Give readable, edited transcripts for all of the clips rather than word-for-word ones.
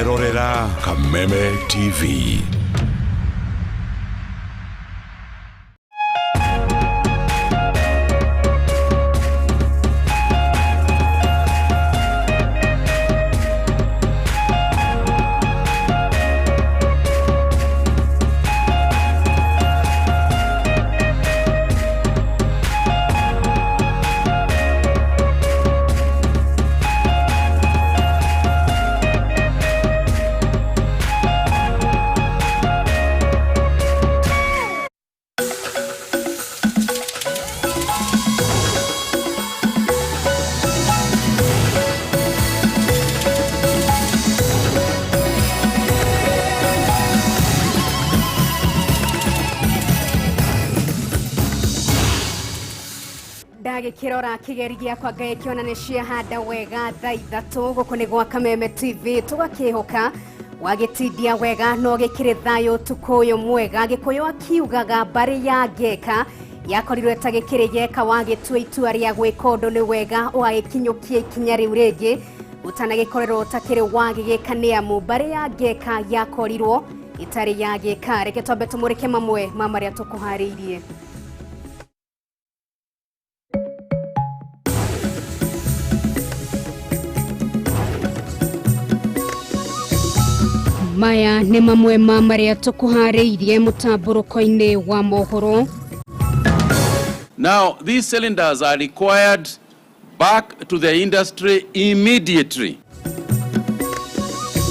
Ukireherwo Kameme TV. Kirora kigerigia kwa gae kionanishia hada wega thaa 3 guku ni gwa Kameme TV tugakihoka wagitidia wega no gikire thayo tukoyo mwega gikoyo akiugaga bari ya geka yakorirwe tagikirigeka wagitwe itua ria gwikondo ni wega wagikinyukie ikinya riu rigi utanagikorero takire wagigeka ni amu bari ya geka yakorirwo itari ya geka reke twambe tumurike mamwe mamaria tukuhariirie. Maya ni mamwe maria tukuhariirie mutamburuko-ini wa Mohoro. Now these cylinders are required back to the industry immediately.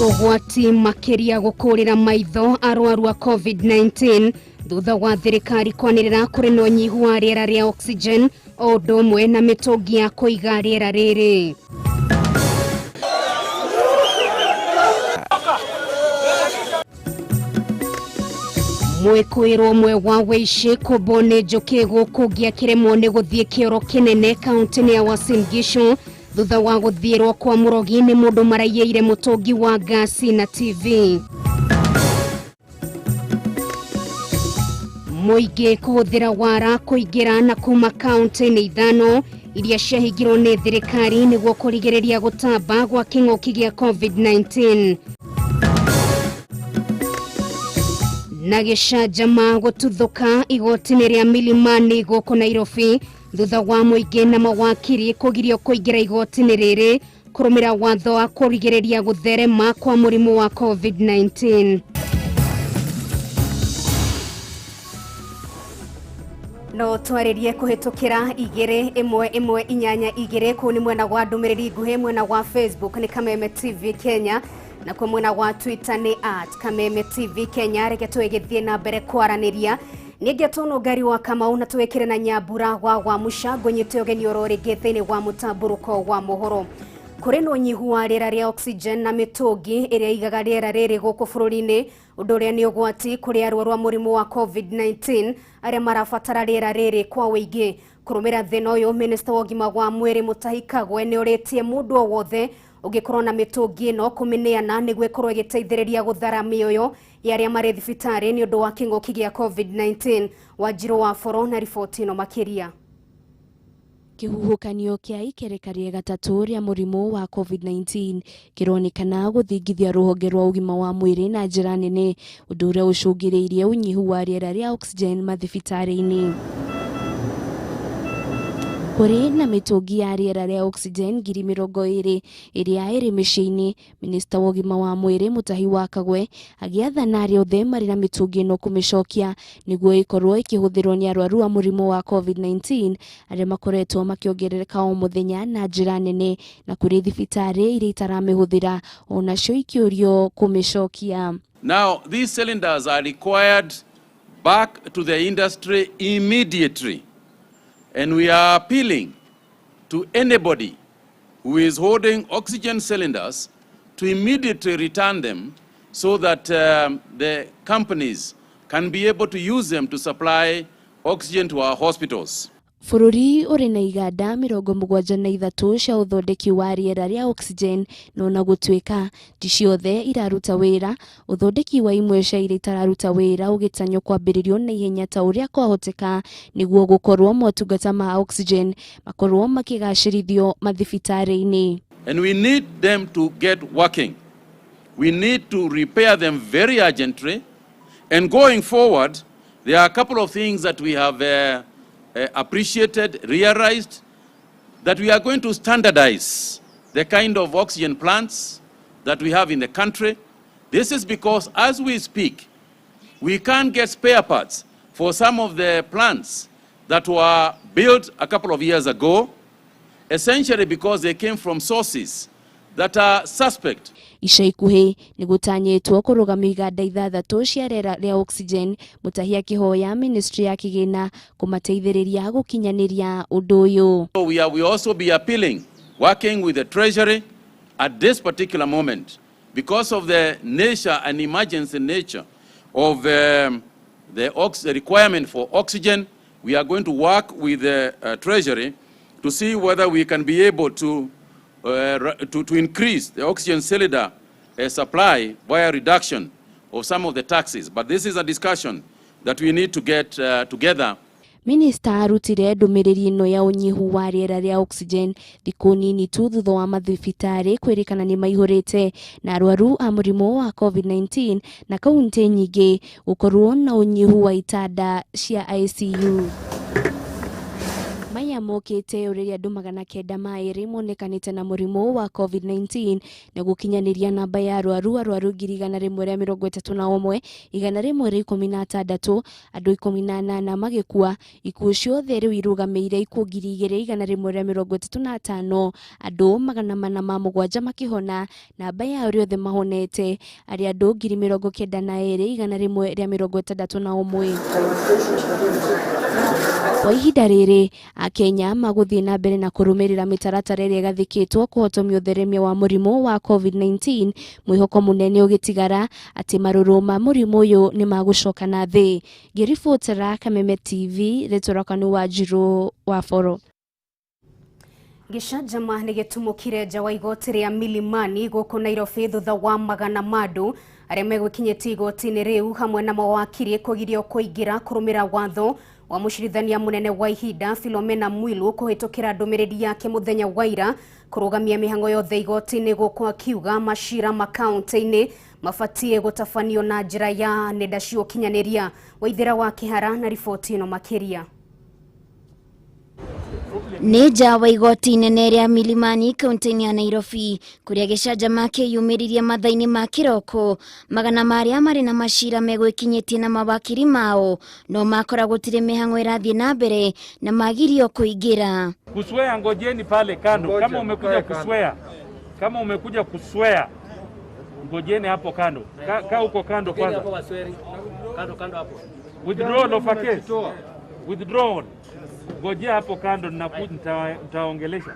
Ugwati makiria gukurira maitho arwaru a COVID-19 thutha wa thirikari kwanirira kuri no nyihu wa riera ria oxygen o domwe na mitungi ya kuiga riera riri. Mwikuirwo mwe wa weishi kubone joke gukugia kiremo ne guthie kioro kinene kaunti ya Uasin Gishu thutha wa guthirwo kwa murogi ni mundu marayeire mutungi wa gasi na TV. Muige kuhuthira wara kuigira na kuma kaunti ni ithano iria ciahingirwo ni thirikari niguo kurigereria gutamba gwa king'uki gia COVID-19. Nagishanjama gututhuka igoti-ini ria Milimani guku Nairobi thutha wa muingi na mawakiri kugirio kuingira igoti-ini riri kurumira watho wa kurigereria gutherema kwa murimu wa COVID-19. No twaririe kuhitukira igire imwe inyanya igire kuni mwena wa ndumiriri nguhi mwena wa Facebook ni Kameme TV Kenya na kwa mwena wa Twitter ni @Kameme TV Kenya. Reke twegithie na mbere kwaraniria nigeto Nungari wa Kamau na twekire na nyambura wa mushago nyite ogeni orori gethini wa mutamburuko wa Mohoro. Kuri no nyihu wa riera ria oxygen na mitungi iria igaga riera riri guku bururi-ini undu uria ni ugwati kuri arwaru a murimu wa COVID-19 aria marabatara riera riri kwa wingi. Kurumira thina uyu minister wa ugima wa mwiri Mutahi Kagwe ni uritie mundu o wothe ugikorwo na mitungi no kumineana niguo ikorwo igiteithiriria guthara mioyo ya aria mari thibitari ni undu wa king'uki gia COVID-19. Wanjiru wa Foro na riboti no makiria. Kihuhukanio kia ikereka ria gatatu ria murimu wa COVID-19 kironekana guthingithia ruhonge rwa ugima wa mwiri na njira nene undu uria ucungiriirie unyihu wa riera ria oxygen mathibitari-ini. Kuri na mitungi ya riera ria oxygen 20,000 iria iri micii-ini, minista wa ugima wa mwiri Mutahi wa Kagwe agiathana aria othe mari na mitungi no kumicokia niguo ikorwo ikihuthirwo ni arwaru a murimu wa COVID-19 aria makoretwo makiongerereka o muthenya na njira nene na kuri thibitari iria itaramihũthĩra onacio ikiurio kumicokia. Now these cylinders are required back to the industry immediately. And we are appealing to anybody who is holding oxygen cylinders to immediately return them so that the companies can be able to use them to supply oxygen to our hospitals. Bururi uri na iganda 73 cia uthondeki wa riera ria oxygen no na gutwika ti ciothe iraruta wira. Uthondeki wa imwe cia iria itararuta wira ugitanyo kwambiririo na ihenya ta uria kwahoteka niguo gukorwo motungata ma oxygen makorwo makigacirithio mathibitari-ini. And we need them to get working. we need to repair them very urgently. And going forward, there are a couple of things that we have appreciated, realized, that we are going to standardize the kind of oxygen plants that we have in the country. This is because as we speak, we can't get spare parts for some of the plants that were built a couple of years ago, essentially because they came from sources that are suspect. Ica ikuhi ni gutanyitwo kurugamia iganda ithathatu cia rĩera rĩa oxygen mutahia kihoya ministry ya kigina kumateithĩrĩria gukinyaniria undu uyu. So we also be appealing, working with the treasury at this particular moment, because of the nature and emergency nature of the requirement for oxygen. We are going to work with the treasury to see whether we can be able to increase the oxygen cylinder supply via reduction of some of the taxes. But this is a discussion that we need to get together. Minister arutire ndumiriri ino ya unyihu wa rĩera rĩa oxygen thikũ nini tu thutha wa mathibitarĩ kwĩrĩkana nĩ maihũrĩte na arwaru a mũrimũ wa COVID-19 na kaunti nyingĩ gũkorwo na unyihu wa itanda cia ICU. Maya mokite ũrĩrĩa andũ 900 monekanĩte na mũrimũ wa COVID-19 na gũkinyaniria namba ya arwaru 131,131, 116, andũ 18 magĩkua. Ikuũ ciothe rĩu irũgamĩire ikuũ 2,135, andũ 407 makĩhona. Namba ya arĩa othe mahonete arĩa andũ 92,161. Kwa ihinda rĩrĩ Akenya magũthiĩ na mbere na kũrũmĩrĩra mĩtaratara ĩrĩa ĩgathĩkĩtwo kũhotomia ũtheremia wa mũrimũ wa COVID-19, mwĩhoko mũnene ũgĩtigara atĩ marũrũ ma mũrimũ ũyũ nĩ magũcoka na thĩ. Ngĩribotera Kameme TV, rĩtũrakanu wa Njirũ wa Boro. Gĩcanjama nĩ gĩtumũkire nja wa igoti rĩa Milimani gũkũ Nairobi thutha wa magana mandũ arĩa megũkinyĩtie igoti-inĩ rĩu hamwe na mawakiri kũgirio kũingĩra kũrũmĩra watho wa mũcirithania munene wa ihinda Philomena Mwilu kuhĩtũkĩra ndũmĩrĩri yake mũthenya wa ira kũrũgamia mĩhang'o yothe igoti-inĩ gũkũ akiuga macira makaunti-inĩ mabatie gũtabanio na njĩra ya nenda cia ũkinyanĩria. Waithĩra wa Kĩhara na riboti ĩno makĩria. Nĩ nja wa igoti inene rĩa Milimani kaunti-inĩ ya Nairobi kũrĩa gĩcanjama kĩyumĩririe mathaa-inĩ ma kĩroko. Magana marĩa marĩ na macira megwĩkinyĩtie na mawakiri mao no makora gũtirĩ mĩhang'o ĩrathiĩ na mbere na magirio kũingĩra. Kuswea ngojeni pale kando. Kama umekuja kuswea ngojeni hapo kando. Kaa huko kando kwanza. Kando hapo. Withdrawal of a case. Withdrawal. Ngojea hapo kando nitaongelesha.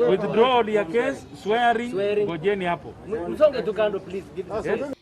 Withdrawal ya case, swearing, ngojeni hapo. Msonge tu kando please.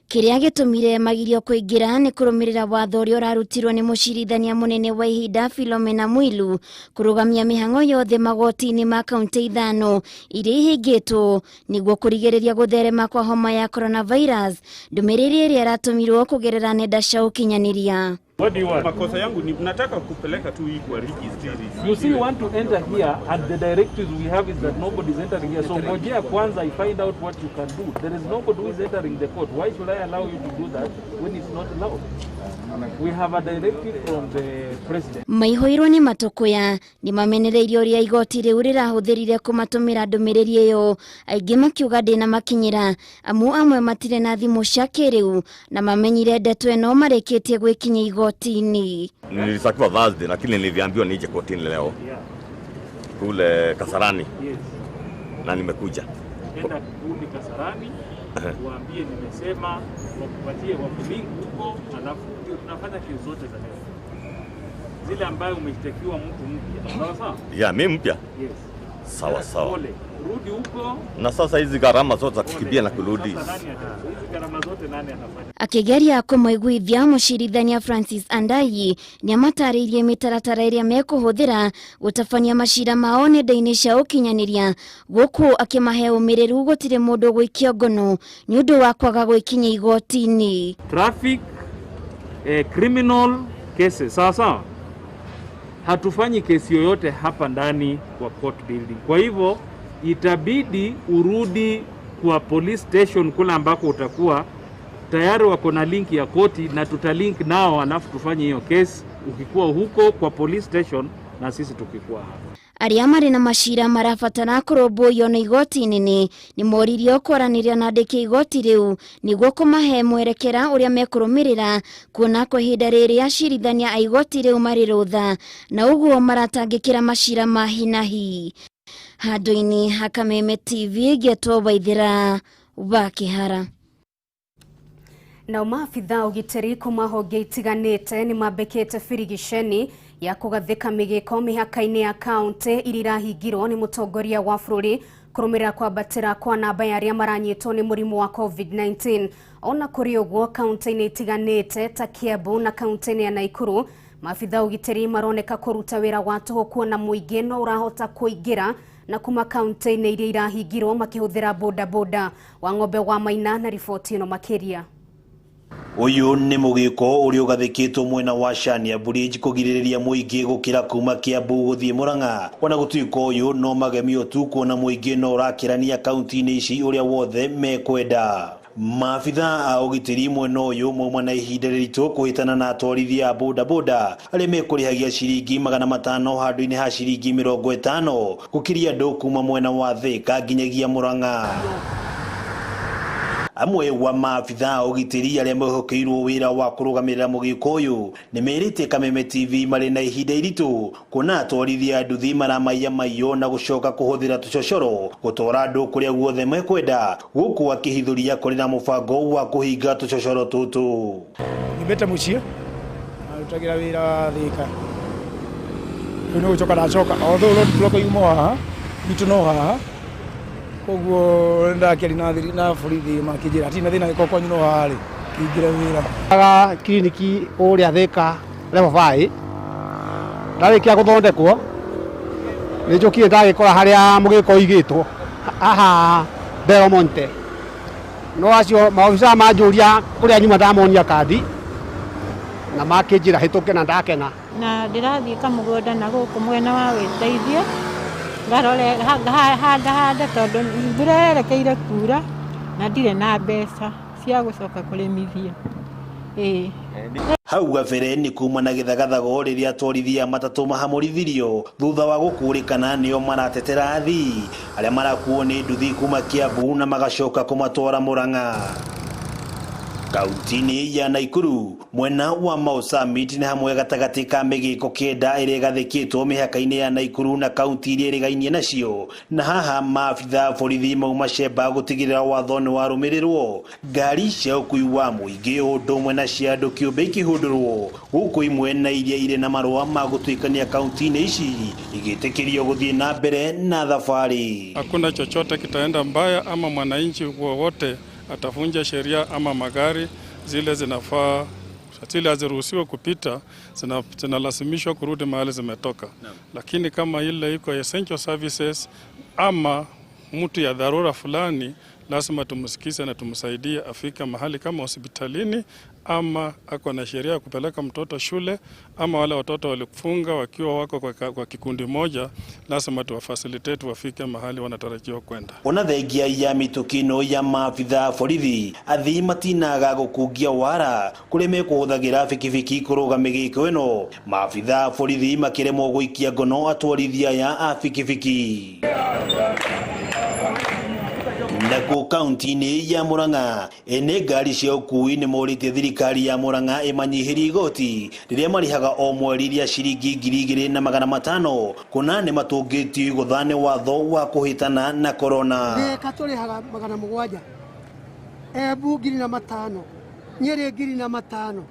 Kĩrĩa gĩtũmire magirio kũingĩra nĩ kũrũmĩrĩra watho ũrĩa ũrarutirwo nĩ mũcirithania mũnene wa ihinda Philomena Mwilu kũrũgamia mĩhang'o yothe magoti-inĩ ma kaunti 5 iria ihingĩtwo nĩguo kũrigĩrĩria gũtherema kwa homa ya coronavirus, ndũmĩrĩri ĩrĩa ĩratũmirwo kũgerera nenda cia ũkinyanĩria. What do you want? Makosa yangu ni nataka kupeleka tu hii kwa registry. You see, you want to enter here and the directives we have is that nobody is entering here. So ngojea kwanza I find out what you can do. There is nobody who is entering the court. Why should I allow you to do that when it's not allowed? We have a directive from the president. Maihũirwo nĩ matũkũya nĩ mamenereirio ũrĩa igoti rĩu rĩrahũthĩrire kũmatũmĩra ndũmĩrĩri ĩyo, aingĩ makiuga ndĩna makinyĩra amu amwe matirĩ na thimũ cia kĩrĩu na mamenyire ndeto ĩno marĩkĩtie gwĩkinya igoti-inĩ. Nilisakiwa Thursday lakini niliambiwa nije kotini leo kule Kasarani. Na nimekuja. Nenda kule Kasarani. Waambie nimesema wakupatie wakulink huko, alafu ndio tunafanya kesi zote za leo. Zile ambayo umeshtakiwa mtu mpya. Sawa sawa? Ya mimi mpya? Yes. Sawa sawa. Rudi huko. Na sasa hizi gharama zote za kukimbia na kurudi. Hizi gharama zote nani atafanya? Akĩgeria kũmũiguithia mũcirithania Francis Andai nĩamatarĩirie mĩtaratara ĩrĩa mekũhũthĩra gũtabania macira mao nenda-inĩ cia ũkinyanĩria, gũkũ akĩmahe ũmĩrĩru gũtirĩ mũndũ gwĩkio ngono nĩ ũndũ wa kwaga gwĩkinya igoti-inĩ. Traffic, criminal cases, sawa. Hatufanyi kesi yoyote hapa ndani kwa court building. Kwa hivyo itabidi urudi kwa police station kule ambako utakuwa tayari wako na link ya koti, na tutalink nao alafu tufanye hiyo case ukikuwa huko kwa police station na sisi tukikuwa hapa. Aria mari na mashira marabatara kurũmbũiyo nĩ igoti nene nĩ moririo kwaranĩria na andĩki igoti rĩu nĩguo kũmahe mwerekera ũrĩa mekũrũmĩrĩra kuona kwa ihinda rĩrĩ acirithania a igoti rĩu marĩ rũtha na ũguo maratangĩkĩra mashira ma hi na hi. Handũ-inĩ ha Kameme TV Getwo Waithĩra wa Kĩhara. Na maabitha ũgitĩri kuma honge itiganĩte nĩ mambĩkĩte birigiceni ya kũgathĩka mĩgĩko mĩhaka-inĩ ya kaunti iria irahingirwo nĩ mũtongoria wa bũrũri kũrũmĩrĩra kwambatĩra kwa namba ya arĩa maranyitwo nĩ mũrimũ wa COVID-19. Ona kũrĩ ũguo kaunti-inĩ itiganĩte ta Kiambu na kaunti-inĩ ya Naikuru, maabitha ũgitĩri maroneka kũruta wĩra wa tũhũ kuona mũingĩ no ũrahota kũingĩra na kuma kaunti-inĩ iria irahingirwo makĩhũthĩra bodaboda. Wang'ombe wa Maina na riboti ĩno makĩria. Uyu ni mugiko uri ugathikitwo mwena wa Shania Bridge kugiririria muingi gukira kuma Kiambu guthie Murang'a. Ona gutuiko uyu no magemio tu kuona muingi no urakirania kaunti-ini ici uria wothe mekwenda. Maabitha a ugitiri mwena uyu mumwe na ihinda riritu kuhitana na atwarithia a bodaboda aria mekurihagia ciringi 500 handu-ini ha ciringi 50 gukiria andu kuma mwena wa Thika nginyagia Murang'a. Amwe wa maabitha ũgitĩri arĩa mehokeirwo wĩra wa kũrũgamĩrĩra mũgĩko ũyũ nĩ merĩte Kameme TV marĩ na ihinda iritũ kuona atwarithia a nduthi maramaiya maiyo na gũcoka kũhũthĩra tũcocoro gũtwara andũ kũrĩa guothe mekwenda, gũkũ akĩhithũria kũrĩ na mũbango wa kũhinga tũcocoro tũtũ. Nyumĩte mũciĩ arutagira wĩra wa Thika, rĩu nĩ gũcoka ndacoka although road block yumo haha itu no haha koguo ndakĩari na borithi makĩnjĩra atina thĩna gĩko kwanyu no harĩ kĩingĩre wĩra. Aga kliniki ũrĩa Thika level 5 ndarĩkia gũthondekwo nĩnjũkire ndagĩkora harĩa mũgĩko igĩtwo aha Belmonte, no acio maobica manjũria kũrĩa nyuma ndamonia kandi na makĩnjĩra hĩtũke na ndakena. Na ndĩrathiĩ kamũgũnda na gũkũ mwena wa Wĩteithie ngarore handa tondũ mbura yerekeire kuura na ndirĩ na mbeca cia gũcoka kũrĩmithia. Hau gabere nĩ kuma na gĩthagathago rĩrĩa atwarithia matatũ mahamũrithirio thutha wa gũkũrĩkana nĩo maratetera athii arĩa marakuo nĩ nduthi kuma Kiambu na magacoka kũmatwara Murang'a. Kaunti-inĩ ya Naikuru mwena wa Mau Summit nĩ hamwe gatagatĩ ka mĩgĩko kenda ĩrĩa ĩgathĩkĩtwo mĩhaka-inĩ ya Naikuru na kaunti iria ĩrigainie nacio, na haha maabitha borithi mauma cemba gũtigĩrĩra watho nĩ warũmĩrĩrwo, ngari cia ũkui wa mũingĩ ũndũ ũmwe na cia andũ kĩũmbe ikĩhũndũrwo, gũkũ imwe na iria irĩ na marũa ma gũtuĩkania kaunti-inĩ ici igĩtĩkĩrio gũthiĩ na mbere na thabarĩ. Hakuna chochote kitaenda mbaya ama mwananchi wowote atavunja sheria ama magari zile zinafaa zile haziruhusiwa kupita zinalazimishwa kurudi mahali zimetoka. Lakini kama ile iko essential services ama mtu ya dharura fulani lazima tumsikize na tumsaidie afika mahali kama hospitalini ama ako na sheria ya kupeleka mtoto shule ama wale watoto walifunga wakiwa wako kwa kikundi moja lazima tuwafacilitate wafike mahali wanatarajiwa kwenda. Ona thengia ya mitukino ya maabitha borithi athii matinaga gũkungia wara kũrĩ mekũhũthagĩra bikibiki kũrũga mĩgĩko ĩno, maabitha borithi makĩremwo gũikia ngono atwarithia aya a bikibiki. Naku kaunti-inĩ ya Murang'a ene ngari cia ũkui nĩ morĩte thirikari ya Murang'a ĩmanyihirie igoti rĩrĩa marihaga o mweri rĩa ciringi 2,500 kuna nĩ matũngĩtio gũthane watho wa kũhĩtana na corona. Thika tũrĩhaga 700, Embu 5,000, Nyeri 5,000.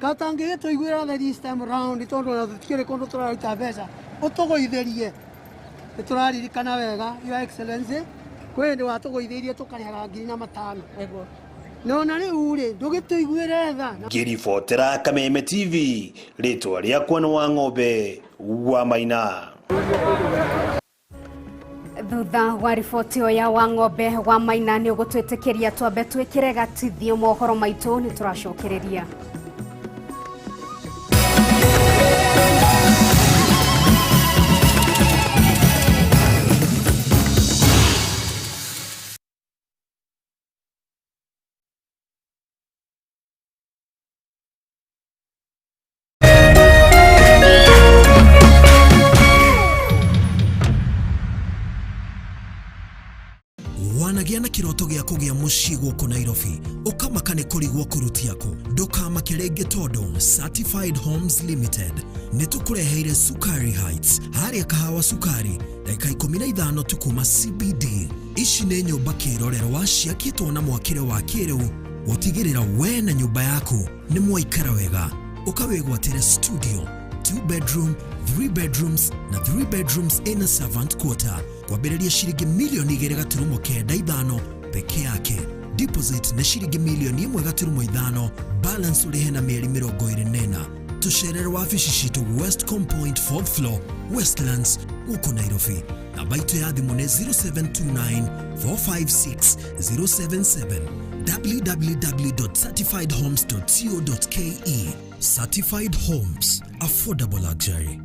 Katangĩgĩtwo iguĩra this time round tondũ tũtikĩrĩ kũndũ tũraruta mbeca ũtũgũithĩrie. Nĩtũraririkana wega Your Excellency kwende watũgũithĩrie tũkarĩhaga 5,000. No na rĩu rĩ ndũgĩtũiguĩre tha. Ngĩribotera Kameme TV, rĩtwa rĩakwa nĩ Wang'ombe wa Maina. Thutha wa riboti ya Wang'ombe wa Maina nĩ ũgũtwĩtĩkĩria twambe twĩkĩre gatithio mohoro maitũ nĩ tũracokereria. Wanagia na kiroto gya kugia muciĩ gũkũ Nairobi ukamaka nĩ kũrigwo kũrutia kũ ndũkamake rĩngĩ tondũ Certified Homes Limited nĩtũkũreheire Sukari Heights harĩa kahawa Sukari dakika 15 tu kuma CBD. Ici nĩ nyũmba kĩrorerwa ciakĩtwo na mwakĩre wa kĩrĩu gũtigĩrĩra we na nyũmba yaku nĩ mwaikara wega. Ukawĩgwatĩre studio, 2 bedroom, 3 bedrooms na 3 bedrooms in a servant quarter. Kwambĩrĩria ciringi milioni 2.95 peke yake. Deposit na shilingi milioni 1.5, balance ulihe na mieri 24. Tucerere wabici citu West Compoint 4th floor, Westlands, huko Nairobi. Namba itu ya thimu ni 0729 456 077, www.certifiedhomes.co.ke. Certified Homes, affordable luxury.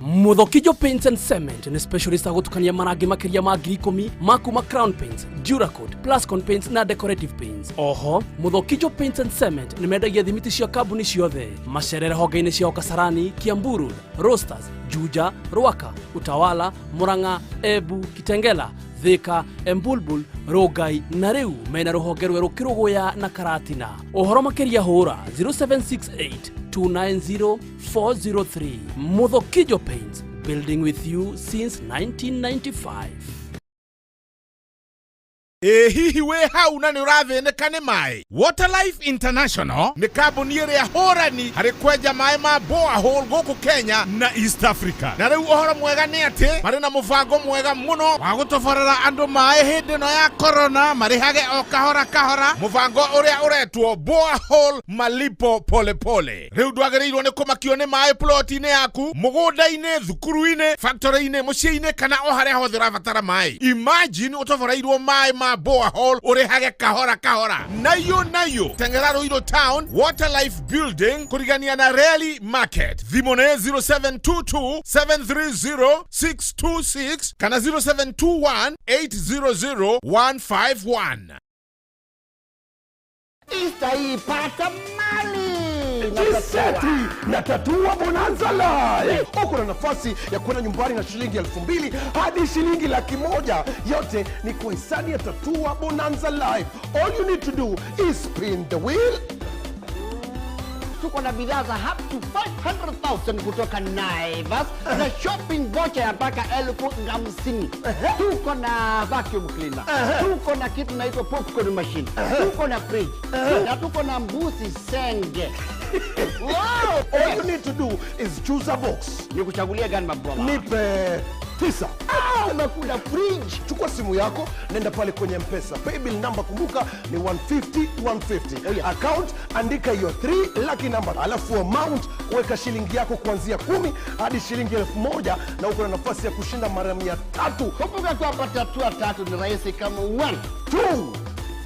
Muthokijo Paints and Cement ni specialist agutukania marangi makiria ma 10,000 makuma Crown Paints, Duracoat, Plascon Paints na Decorative Paints. Oho, Muthokijo Paints and Cement ni mendagia thimiti cia kambuni ciothe. Macerere honge-inĩ cia Kasarani, Kiambu, Roasters, Juja, Ruaka, Utawala, Murang'a, Embu, Kitengela, Thika, Embulbul, Rogai na riu mena ruhonge rweru Kiruguya na Karatina. Ohoro makiria hura 0768 290 403. Muthokijo Paints, building with you since 1995. Hihi we hau na ni urathĩnĩka nĩ maĩ. Waterlife International nĩ kambuni ĩrĩa hũrani harĩ kwenja maĩ ma borehole gũkũ Kenya na East Africa. Na rĩu ũhoro mwega nĩ atĩ marĩ na mũbango mwega mũno wa gũtoborera andũ maĩ hĩndĩ ĩno ya corona marĩhage o kahora kahora. Mũbango ũrĩa ũretwo borehole malipo pole pole. Rĩu ndwagĩrĩirwo nĩ kũmakio nĩ maĩ plot-inĩ yaku, mũgũnda-inĩ, thukuru-inĩ, factory-inĩ, mũciĩ-inĩ kana o harĩa hothe ũrabatara maĩ. Imagine ũtoboreirwo maĩ ma borehole urihage kahora kahora. Nayo tengera Ruiru Town, Waterlife Building, kurigania na Rally Market. Thimone 0722 730 626 kana 0721 800 151. Itaipata mali Jiseti na tatua bonanza live. Uko na nafasi ya kwenda nyumbani na shilingi 2,000 hadi shilingi 100,000. Yote ni kwa hisani ya tatua bonanza live. All you need to do is spin the wheel. Tuko na bidhaa za up to 500,000 kutoka Naivas na shopping voucher ya mpaka 50,000. Tuko na vacuum cleaner. Tuko na kitu inaitwa popcorn machine. Tuko na fridge. Na tuko na mbuzi senge. Wow! All you need to do is choose a box. Nikuchagulia gani maboma? Nipe 9. Nakula fridge. Chukua simu yako, nenda pale kwenye M-Pesa. Paybill number kumbuka ni 150. Oh, yeah. Account andika hiyo 3 lucky number. Alafu amount weka shilingi yako kuanzia 10 hadi shilingi 1,000 na uko na nafasi ya kushinda mara 300. Kumbuka tu hapa tatua 3 ni rahisi kama 1, 2,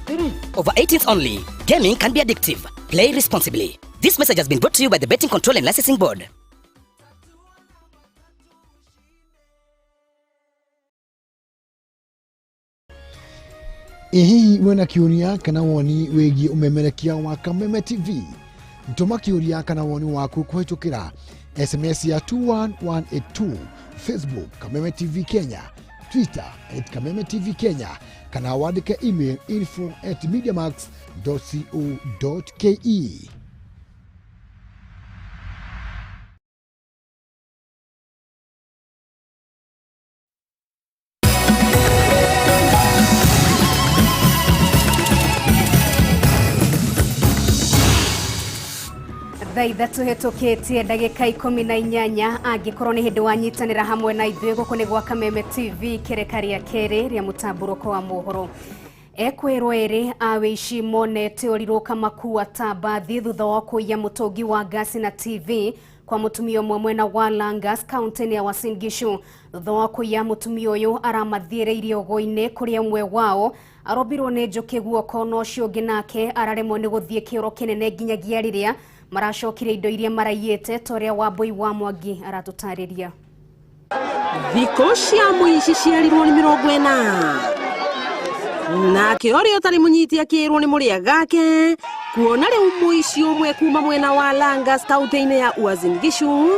3. Over 18s only. Gaming can be addictive. Play responsibly. This message has been brought to you by the Betting Control and Licensing Board. Hihi wena kiuria kana woni wegi umemerekia wa Kameme TV. Ntoma kiuria kana woni waku kuhitukira SMS ya 21182, Facebook Kameme TV Kenya, Twitter @Kameme TV Kenya, kana wandike email info@mediamax.co.ke. Thaitha hetũkĩtie ndagĩka 18 angĩkorwo nĩ hĩndĩ wanyitanĩra hamwe na ithuĩ gũkũ nĩ gwa Kameme TV kereka rĩa kerĩ rĩa mũtambũrũko wa mohoro. Ekwĩrwo erĩ a wĩici monete ũrirũ kamakua ta mbathi thutha wa kũiya mũtũngi wa gasi na TV kwa mũtumia ũmwe mwena wa Langas kaunti-inĩ ya Uasin Gishu. Thutha wa kũiya mũtumia ũyũ aramathiĩrĩirie ũgũ-inĩ kũrĩa ũmwe wao arobirwo nĩ njũkĩ guoko no ũcio ũngĩ nake araremwo nĩ gũthiĩ kĩoro kĩnene nginyagia rĩrĩa maracokire indo iria maraiyĩte toria Wambui wa Mwangi aratũtarĩria. Thikũ cia mũici ciarirwo nĩ 40 nake ũrĩa ũtarĩ mũnyiti akĩrwo nĩ mũrĩa gake kuona rĩu mũici ũmwe kuma mwena wa Langas kaunti-inĩ ya Uasin Gishu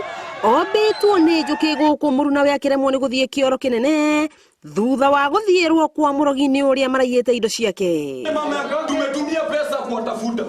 obetwo nĩ njũkĩ gũkũ mũruna we akĩremwo nĩ gũthiĩ kĩoro kĩnene thutha wa gũthiĩrwo kwa mũrogi-inĩ ũrĩa maraiyĩte indo ciake. Tumetumia pesa kuwatafuta.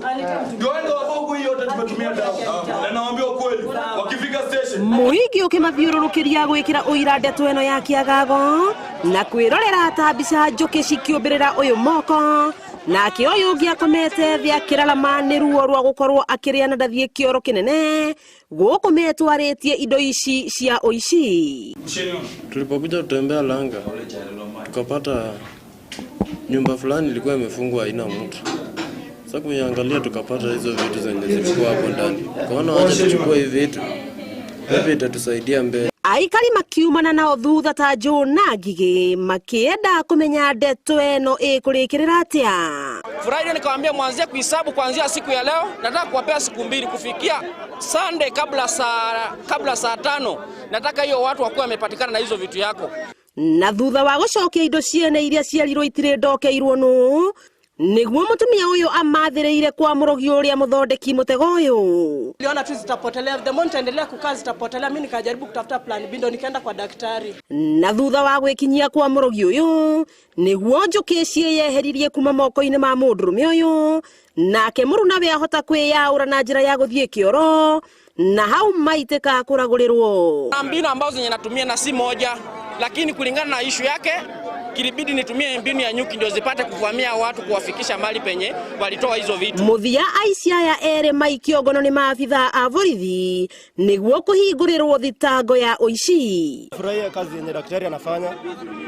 Ndio wao huko yote tumetumia dawa. Na naambia ukweli, wakifika station. Mũingĩ ũkĩmathiũrũrũkĩria gwĩkĩra ũira ndeto ĩno ya kĩagago na kwĩrorera ta mbica njũkĩ cikĩũmbĩrĩra ũyũ moko. Nake ũyũ ũngĩ akomete thĩ akĩrarama nĩ ruo rwa gũkorwo akĩrĩa na ndathiĩ kĩoro kĩnene gũkũ metwarĩtie indo ici cia ũici. Tulipokuja kutembea Langa tukapata nyumba fulani ilikuwa imefungwa haina mtu. Sasa kuiangalia tukapata hizo vitu zenye zilikuwa hapo ndani. Kaona wacha tuchukue hivi vitu. Hivi itatusaidia mbele. Aikari makiumana nao thutha ta John na Ngigĩ makĩenda kũmenya ndeto ĩno ĩkũrĩkĩrĩra atĩa. Friday nikamwambia mwanzie kuhesabu kuanzia siku ya leo, nataka kuwapea siku 2 kufikia Sunday kabla saa 5. Nataka hiyo watu wakuwa wamepatikana na hizo vitu yako. Na thutha wa gũcokia indo ciene iria ciarirwo itirĩ ndokeirwo nũ nĩguo mũtumia ũyũ amathĩrĩire kwa mũrogi ũrĩa mũthondeki mũtego ũyũ. Niliona tu zitapotelea, the moment endelea kukaa zitapotelea, mimi nikajaribu kutafuta plan B, ndo nikaenda kwa daktari. Na thutha wa gwĩkinyia kwa mũrogi ũyũ nĩguo njũkĩ cieyeheririe kuma moko-inĩ ma mũndũrũme ũyũ, nake mũruna we ahota kwĩyaũra na njĩra ya gũthiĩ kĩoro na hau maitĩka kũragũrĩrwo. Mbinu ambazo zenye natumia na si moja, lakini kulingana na issue yake kilibidi nitumie mbinu ya nyuki ndio zipate kuvamia watu kuwafikisha mali penye walitoa hizo vitu. Muthia aici aya erĩ maikio ngono nĩ maabitha a borithi nĩguo kũhingũrĩrwo thitango ya ũici. Furahia kazi yenye daktari anafanya.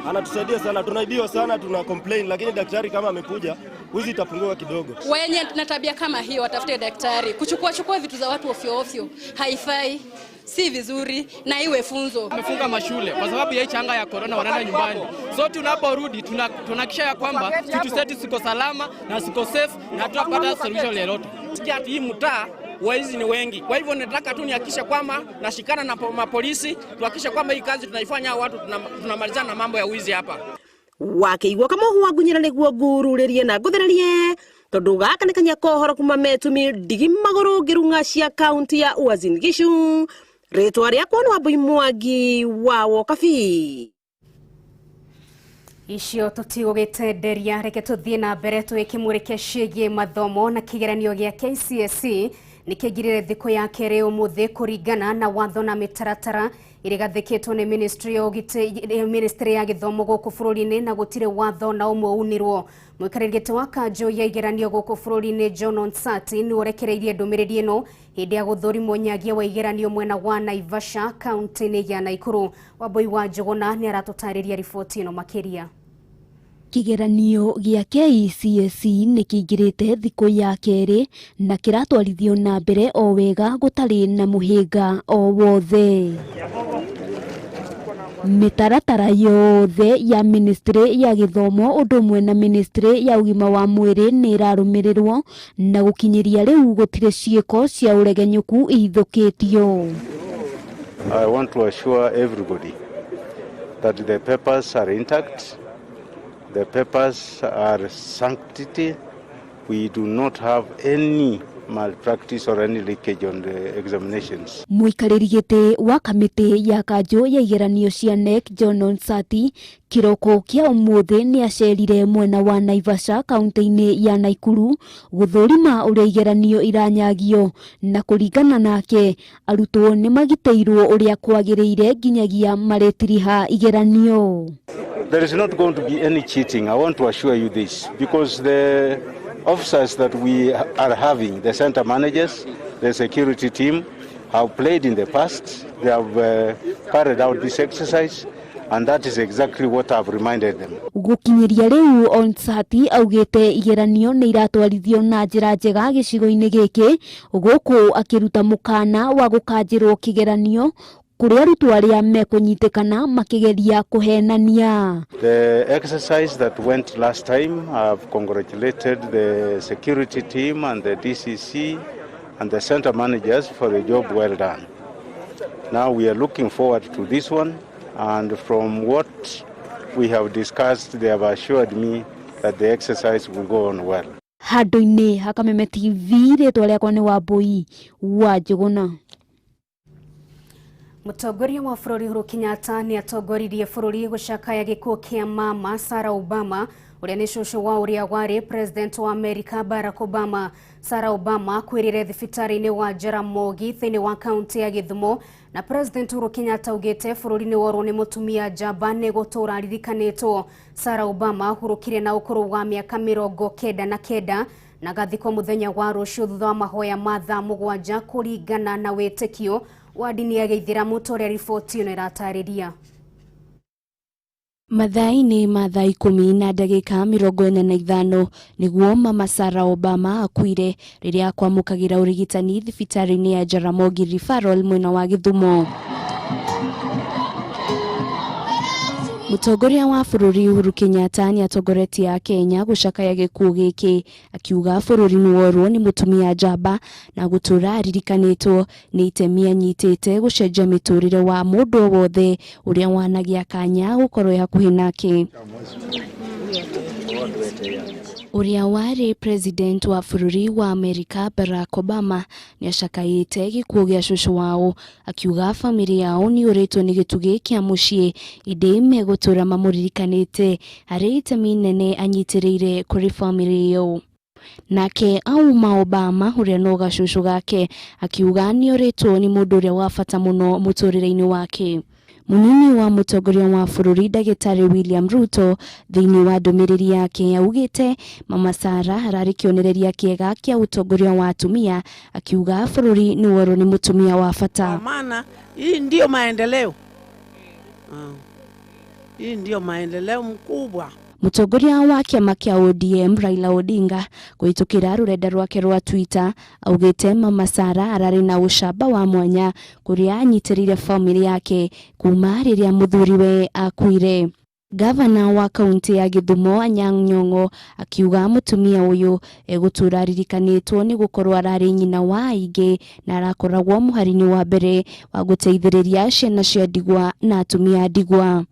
Anatusaidia sana, tunaibiwa sana, tuna complain, lakini daktari kama amekuja, wizi itapungua kidogo. Wenye na tabia kama hiyo watafute daktari. Kuchukua vitu za watu ofyo ofyo haifai. Si vizuri na iwe funzo. Tumefunga mashule kwa sababu ya changa ya corona, wanaenda nyumbani. So tunaporudi tunahakikisha ya kwamba vitu zetu ziko salama na ziko safe na tutapata solution lolote. Sikia hii mtaa waizi ni wengi. Kwa hivyo nataka tu nihakikisha kwamba nashikana na mapolisi, tuhakikisha kwamba hii kazi tunaifanya watu tunamalizana na mambo ya wizi hapa. Wakeigwa kama huwa gunyira nĩguo ngururĩrie na ngũthererie tondũ gaka nĩ kanya kohoro kuma metumi ndigi magũrũ ngĩrung'a cia kaunti ya Uasin Gishu. Rĩtwa rĩakwa nĩ Wambui Mwangi wa Wokabi. Icio tutigũgĩtenderia, reke tũthiĩ na mbere twĩkĩmũrĩke ciĩgiĩ mathomo na kĩgeranio gĩa KCSE nĩkĩngirĩre thikũ ya kerĩ ũmũthĩ kũringana na watho na mĩtaratara ĩrĩa gathĩkĩtwo nĩ Ministry ya Gĩthomo gũkũ bũrũri-inĩ na gũtirĩ watho na ũmwe unirwo. Mũikarĩri gĩtĩ wa kanjũ ya igeranio gũkũ bũrũri-inĩ John Onsati nĩ ũrekereirie ndũmĩrĩri ĩno hĩndĩ ya gũthũrimwo nyagia wa igeranio mwena wa Naivasha kaunti-inĩ ya Naikuru. Wambui wa Njũgũna nĩ aratũtarĩria riboti ĩno makĩria. Kĩgeranio gĩa KCSE nĩ kĩingĩrĩte thikũ ya kerĩ na kĩratwarithio na mbere o wega gũtarĩ na mũhĩnga o wothe. Mĩtaratara yothe ya Ministry ya Gĩthomo ũndũ ũmwe na Ministry ya Ũgima wa Mwĩrĩ nĩ ĩrarũmĩrĩrwo na gũkinyĩria rĩu gũtirĩ ciĩko cia ũregenyũku ihithũkĩtio. I want to assure everybody that the papers are intact. The papers are sanctity. We do not have any malpractice or any leakage on the examinations. Mũikarĩri gĩtĩ wa kamĩtĩ ya kanjũ ya igeranio cia KNEC John Onsati kĩroko kĩa ũmũthĩ nĩ acerire mwena wa Naivasha kaunti-inĩ ya Naikuru gũthũrima ũrĩa igeranio iranyagio na kũringana nake arutwo nĩ magitĩirwo ũrĩa kwagĩrĩire nginyagia maretiriha igeranio. There is not going to be any cheating. I want to assure you this because the officers that we are having, the center managers, the security team, have played in the past. They have carried out this exercise, and that is exactly what I've reminded them. Gũkinyĩria rĩu Onsati augĩte igeranio nĩ iratwarithio na njĩra njega gĩcigo-inĩ gĩkĩ gũkũ akĩruta mũkana wa gũkanjĩrwo kĩgeranio kũrĩa arutwo arĩa mekũnyitĩkana makĩgeria kũhenania. The exercise that went last time, I've congratulated the security team and the DCC and the center managers for a job well done. Now we are looking forward to this one, and from what we have discussed, they have assured me that the exercise will go on well. Handũ-inĩ ha Kameme TV, rĩtwa rĩakwa nĩ Wambui wa Njũgũna. Mũtongoria wa bũrũri Uhuru Kenyatta nĩ atongoririe bũrũri gũcakaya gĩkuũ kĩa mama Sarah Obama ũrĩa nĩ cũcũ wa ũrĩa warĩ president wa America Barack Obama. Sarah Obama kwĩrĩre thibitarĩ-inĩ wa Jaramogi thĩinĩ wa kaunti ya Gĩthumo, na president Uhuru Kenyatta ugĩte bũrũri nĩ worwo nĩ mũtumia njamba nĩ gũtũra aririkanĩtwo. Sarah Obama hurũkire na ũkũrũ wa mĩaka 99 na gathikwo mũthenya wa rũciũ thutha wa mahoya ma thaa 7 kũringana na wĩtĩkio wa dini ya Gĩithĩramu torĩa riboti ĩno ĩratarĩria. Mathaa-inĩ ma thaa 10:45 nĩguo mama Sarah Obama akuire rĩrĩa kwamũkagĩra ũrigitani thibitarĩ-inĩ ya Jaramogi Referral mwena wa Gĩthumo. Mũtongoria wa bũrũri Uhuru Kenyatta nĩ atongoretie Kenya gũcakaya gĩkuũ gĩkĩ, akiuga bũrũri nĩ worwo nĩ mũtumia njamba na gũtũra aririkanĩtwo nĩ itemi anyitĩte gũcenjia mĩtũrĩre wa mũndũ wothe ũrĩa wanagia kanya gũkorwo hakuhĩ nake. Ũrĩa warĩ president wa bũrũri wa America Barack Obama nĩ acakaĩte gĩkuũ gĩa cũcũ wao, akiuga famĩlĩ yao nĩ ũrĩtwo nĩ gĩtugĩ kĩa mũciĩ, ĩndĩ megũtũra mamũririkanĩte harĩ itemi nene anyitĩrĩire kũrĩ famĩlĩ ĩyo. Nake auma Obama ũrĩa no gacũcũ gake akiuga nĩ ũrĩtwo nĩ mũndũ ũrĩa wa bata mũno mũtũrĩre-inĩ wake. Mũnini wa mũtongoria wa bũrũri Ndagĩtarĩ William Ruto thĩinĩ wa ndũmĩrĩri yake augĩte mama Sarah ararĩ kĩonereria kĩega kĩa ũtongoria wa atumia, akiuga bũrũri nĩ worwo nĩ mũtumia wa bata. Maana hii ndio maendeleo. Hii ndio maendeleo mkubwa. Mũtongoria wa kĩama kĩa ODM Raila Odinga kũhĩtũkĩra rũrenda rwake rwa Twitter augĩte mama Sarah ararĩ na ũcamba wa mwanya kũrĩa anyitĩrĩire famĩlĩ yake kuma rĩrĩa mũthuriwe akuire. Gavana wa kaunti ya Gĩthumo Anyang' Nyong'o akiuga mũtumia ũyũ egũtũra aririkanĩtwo nĩ gũkorwo ararĩ nyina wa aingĩ na arakoragwo mũhari-inĩ wa mbere wa gũteithĩrĩria ciana cia ndigwa na atumia ndigwa.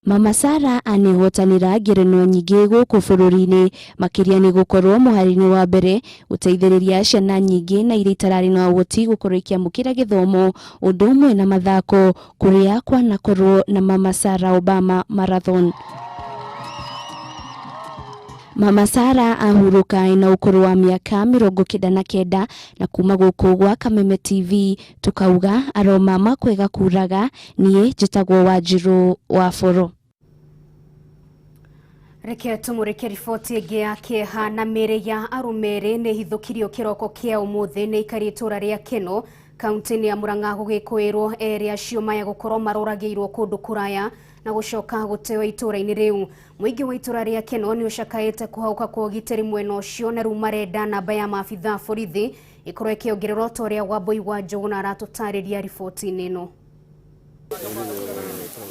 Mama Sarah anehotanĩra ngerenwa nyingĩ gũkũ bũrũri-inĩ, makĩria nĩ gũkorwo mũhari-inĩ wa mbere gũteithĩrĩria ciana nyingĩ na iria itararĩ na ũhoti gũkorwo ikĩamũkĩra gĩthomo, ũndũ ũmwe na mathako, kũrĩa kwanakorwo na mama Sarah Obama Marathon. Mama Sarah ahurũka ena ũkũrũ wa mĩaka 99 na kuma gũkũ gwa Kameme TV tukauga aroma makwega kuraga niĩ njĩtagwo Wanjirũ wa Boro. Reke tumũrĩke riboti ĩngĩ ya kĩeha na mĩĩrĩ ya arũme erĩ nĩ hithũkirio kĩroko kĩa ũmũthĩ nĩ aikari itũra rĩa Keno kaunti-inĩ ya Murang'a gũgĩkwĩrwo erĩ acio maya gũkorwo maroragĩirwo kũndũ kũraya na gũcoka gũtewa itũra-inĩ rĩu. Mũingĩ wa itũra rĩa Keno nĩ ũcakaĩte kũhauka kwa ũgitĩri mwena ũcio na rĩu marenda namba ya maabitha borithi ĩkorwo ĩkĩongererwo ta ũrĩa Wambui wa Njogu na aratũtarĩria riboti-inĩ ĩno.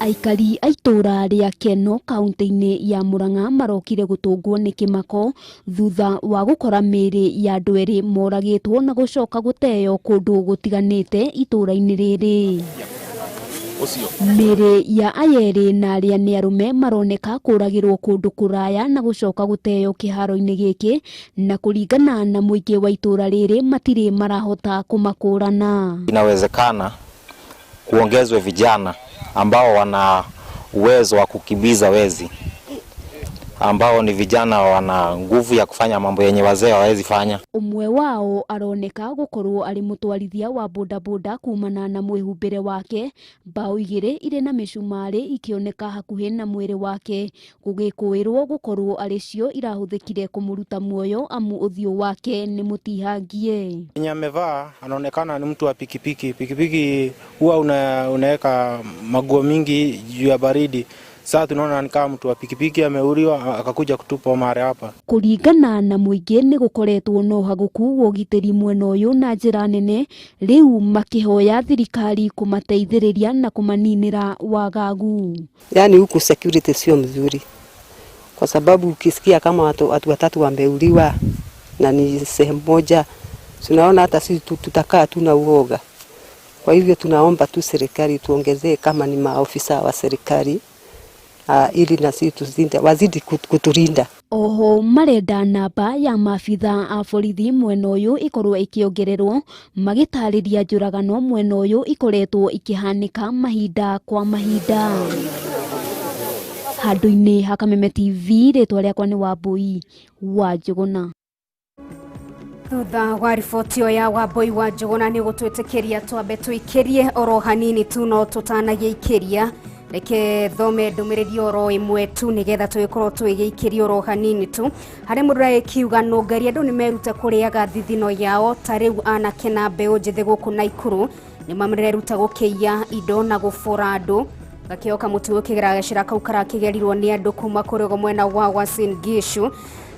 Aikari a itũra rĩa Keno kaunti-inĩ ya Murang'a marokire gũtũngwo nĩ kĩmako thutha wa gũkora mĩĩrĩ ya andũ erĩ moragĩtwo na gũcoka gũteo kũndũ gũtiganĩte itũra-inĩ rĩrĩ. Mĩĩrĩ ya ayerĩ na arĩa nĩ arũme maroneka kũragĩrwo kũndũ kũraya na gũcoka gũteo kĩharo-inĩ gĩkĩ, na kũringana na mũingĩ wa itũra rĩrĩ matirĩ marahota kũmakũrana. Inawezekana kuongezwe vijana ambao wana uwezo wa kukimbiza wezi, ambao ni vijana wana nguvu ya kufanya mambo yenye wazee hawawezi fanya. Umwe wao aroneka gũkorwo arĩ mũtwarithia wa bodaboda kumana na mwĩhumbĩre wake, mbao igĩrĩ irĩ na mĩcumarĩ ikĩoneka hakuhĩ na mwĩrĩ wake, gũgĩkwĩrwo gũkorwo arĩ cio irahũthĩkire kũmũruta muoyo amu ũthiũ wake nĩ mũtihangie. Mwenye amevaa anaonekana ni mtu wa pikipiki. Pikipiki huwa unaweka maguo mingi juu ya baridi. Sasa tunaona ni kama mtu wa pikipiki ameuliwa akakuja kutupa mahali hapa. Kũringana na mũingĩ nĩ gũkoretwo no hagũku wa ũgitĩri mwena ũyũ na njĩra nene, rĩu makĩhoya thirikari kũmateithĩrĩria na kũmaninĩra wagagu. Yani huku security sio mzuri, kwa sababu ukisikia kama watu watatu wameuliwa na ni sehemu moja, tunaona hata sisi tutakaa tuna uoga. Kwa hivyo tunaomba tu serikali tuongezee kama ni maofisa wa serikali ili na sisi tuzinde, wazidi kuturinda. Oho marenda namba ya mabitha a borithi mwena uyu ikorwo ikiongererwo magitariria njuragano mwena uyu ikoretwo ikihanika mahinda kwa mahinda. Handu-ini ha Kameme TV ritwa riakwa ni Wambui wa Njuguna. Thutha wa riboti ya Wambui wa Njuguna ni gutwitikiria twambe twikirie oro hanini tu no tutanagiikiria reke thome ndumiriri oro imwe tu nigetha twikorwo twigiikiria oro hanini tu hari murai kiuga Nungari andu ni meruta kuriaga thithino yao ta riu anake na mbeu njithi guku Naikuru ni mamereruta gukiia indo na gufura andu gakioka mutu kigera gacira kau karakigerirwo ni andu kuma kurigo mwena wa Uasin Gishu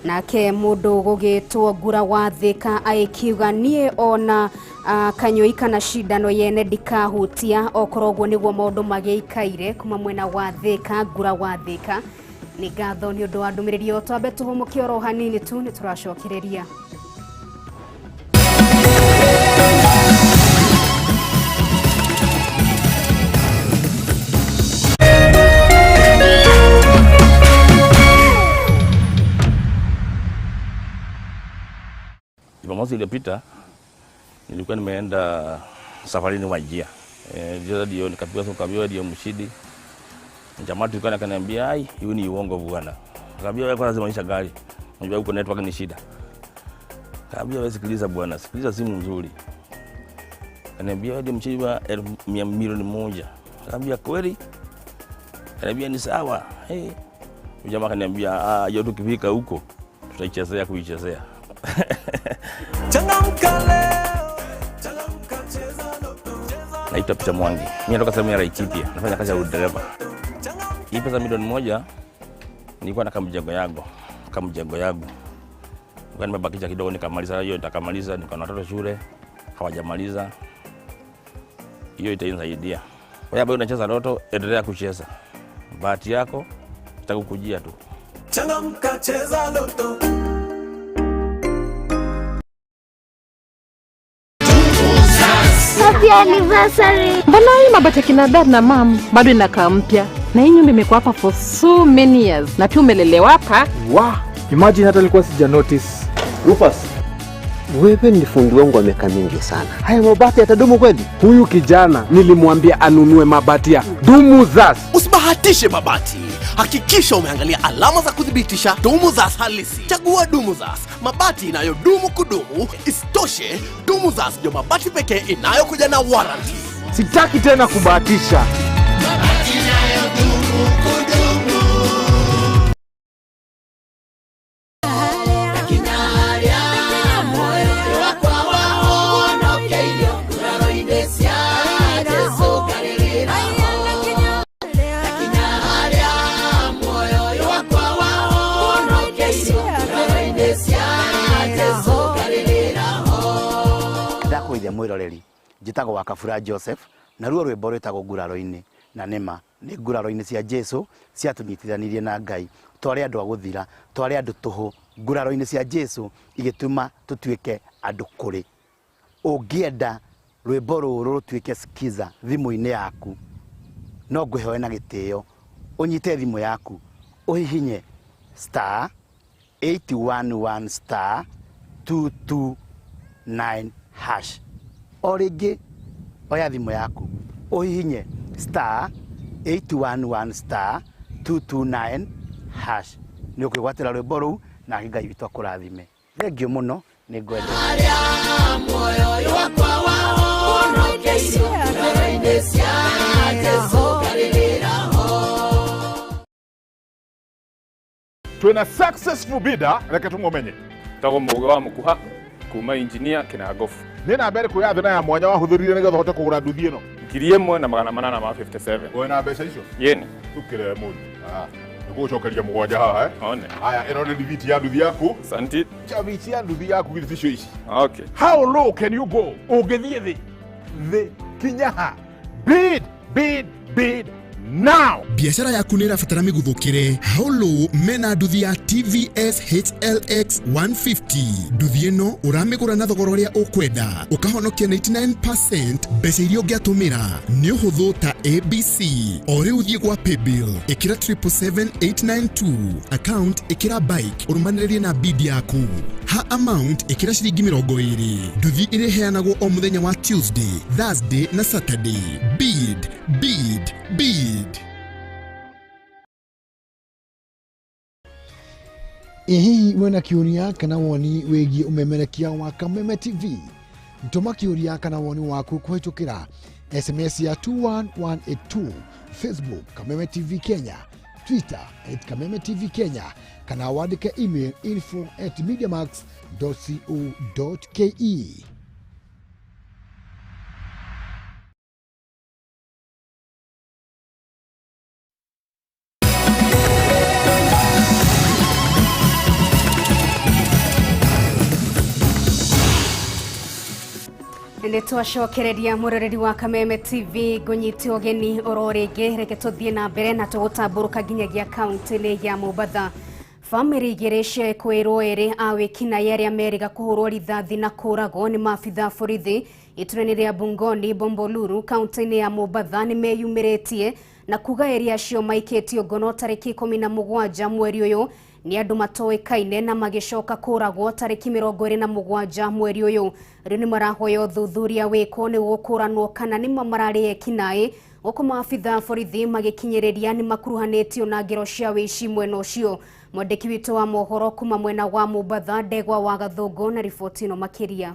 nake mundu gugitwo Ngura wa Thika aikiuga nie ona kanyoi kana shindano yene ndikahutia okorogwo niguo maundu magiikaire kuma mwena wa Thika Ngura wa Thika ni ngatho ni undu wa ndumiriri o twambe tuhumukie oro hanini tu ni turacokereria. Jumamosi iliyopita nilikuwa nimeenda safarini Wajia. Ndio nikapiga simu kabiwa ndio mshidi. Jamaa tulikuwa nakaniambia ai hiyo ni uongo bwana. Kabiwa wewe kwanza maisha gari. Unajua huko network ni shida. Kabiwa wewe sikiliza bwana, sikiliza simu nzuri. Kaniambia ndio mshidi wa milioni 1. Kabiwa kweli? Kaniambia ni sawa. Jamaa kaniambia hiyo tukifika huko tutaichezea kuichezea. Naitwa Peter Mwangi. Mimi natoka sehemu ya Laikipia. Nafanya kazi ya udereva. Hii pesa milioni 1 nilikuwa na kamjengo yangu. Nilikuwa nimebakisha kidogo nikamaliza hiyo nitakamaliza niko na watoto shule hawajamaliza. Hiyo itanisaidia. Kwa sababu unacheza loto endelea kucheza. Bahati yako itakukujia tu. Changamka cheza loto. Happy anniversary. Mbona hii mabati kina dad na mom bado inakaa mpya? Na hii nyumba imekuwa hapa for so many years. Na pia umelelewa hapa. Wow, imagine hata nilikuwa sija notice. Rufus, wewe ni fundi wangu wa miaka mingi sana. Haya mabati yatadumu kweli? Huyu kijana nilimwambia anunue mabati ya Dumuzas. Usibahatishe mabati. Hakikisha umeangalia alama za kudhibitisha Dumuzas halisi. Chagua Dumuzas, mabati inayodumu kudumu. Isitoshe, Dumuzas ndio mabati pekee inayokuja na warranty. Sitaki tena kubahatisha. Mabati inayodumu kudumu. Mwiroreri njitago wa Kabura Joseph na ruo rwimbo rwitagwo Nguraro-ini na nema ni nguraro-ini cia Jesu ciatunyitithanirie na Ngai twari andu a guthira twari andu tuhu nguraro-ini cia Jesu igituma tutuike andu kuri ungienda rwimbo ruru rutuike skiza thimu-ini yaku no ngwihoe na gitio unyite thimu yaku uhihinye *811 *229# Origi oya thimu yaku uhihinye *811 *229# ni ukwigwatira rwimbo ruu na Ngai witu akurathime. Thengio muno ni ngwenda moyo wakwa wahonokeire ngoro-ini cia Jesu kaririraho. Twina successful bidder reke tumumenye tago mugo wa mukuha kuma engineer Kinagofu. Nina mbere kuya thina ya mwanya wa huthurire nigetha hote kugura nduthi ino 1,857. Oe na mbeca icio Yeni Ukireherwo nigucokeria mugwanja haha one haya ino ni thibiti ya nduthi yaku santi chabiti ya nduthi yaku githiti icio ici. Okay, how low can you go ungithie thi kinya ha bid now. Biashara yaku nĩ ĩrabatara mĩguthũkĩre. Haulu mena nduthi ya TVS HLX 150. Nduthi ĩno ũramĩgũra na thogora ũrĩa ũkwenda. Ũkahonokia 99% mbeca iria ũngĩatũmĩra. Nĩ ũhũthũ ta ABC. O rĩu thiĩ gwa paybill. Ĩkĩra 77892. Account ĩkĩra bike. Ũrũmanĩrĩrie na bid yaku. Ha amount ĩkĩra ciringi 20. Nduthi ĩrĩheanagwo o mũthenya wa Tuesday, Thursday na Saturday. Bid. Hihi mwena kiuria kana woni wĩgiĩ umemerekia wa Kameme TV? Ntũma kiuria kana woni waku kũhĩtũkĩra SMS ya 21182, Facebook Kameme TV Kenya, Twitter @Kameme TV Kenya, kana wandĩke email info@mediamax.co.ke. Nĩ twacokereria mũroreri wa Kameme TV ngũnyiti ogeni ororingi reke tuthie na mbere na tũgũtambũrũka nginyagia kaunti-inĩ ya Mombatha. Family igĩrĩ cia kwĩrwo erĩ a wĩkinaĩ arĩa meriga kũhũrwo rithathi na kũragwo nĩ maabitha borithi itũra-inĩ rĩa Bungoni Bombolulu kaunti-inĩ ya Mombatha nĩ meyumĩrĩtie na kuga erĩ acio maikĩtio ngono tarĩki 17 mweri ũyũ ni andu matoĩkaine na magĩcoka kũragwo tarĩki 27 mweri ũyũ. Rĩu nĩ marahoya ũthuthuria wĩkwo nĩguo kũranwo kana nĩ mararĩ ekinaĩ, gũkũ maabitha borithi magĩkinyĩrĩria nĩ makuruhanĩtio na ngero cia wĩici mwena ũcio. Mwandĩki witũ wa mohoro kuma mwena wa Mombatha Ndegwa wa Gathũngũ na riboti ĩno makĩria.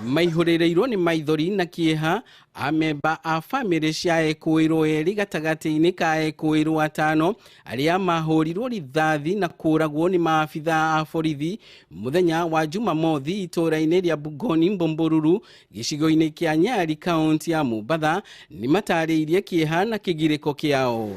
Maihũrĩrĩirwo nĩ maithori na kĩeha amemba a family cia ekũĩrwo erĩ gatagatĩ-inĩ ka ekũĩrwo atano arĩa mahũrirwo rithathi na kũragwo nĩ maabitha a borithi mũthenya wa Jumamothi itũra-inĩ rĩa Bungoni Bombolulu gĩcigo-inĩ kĩa Nyali kaunti ya Mombatha nĩ matarĩirie kĩeha na kĩgirĩko kĩao.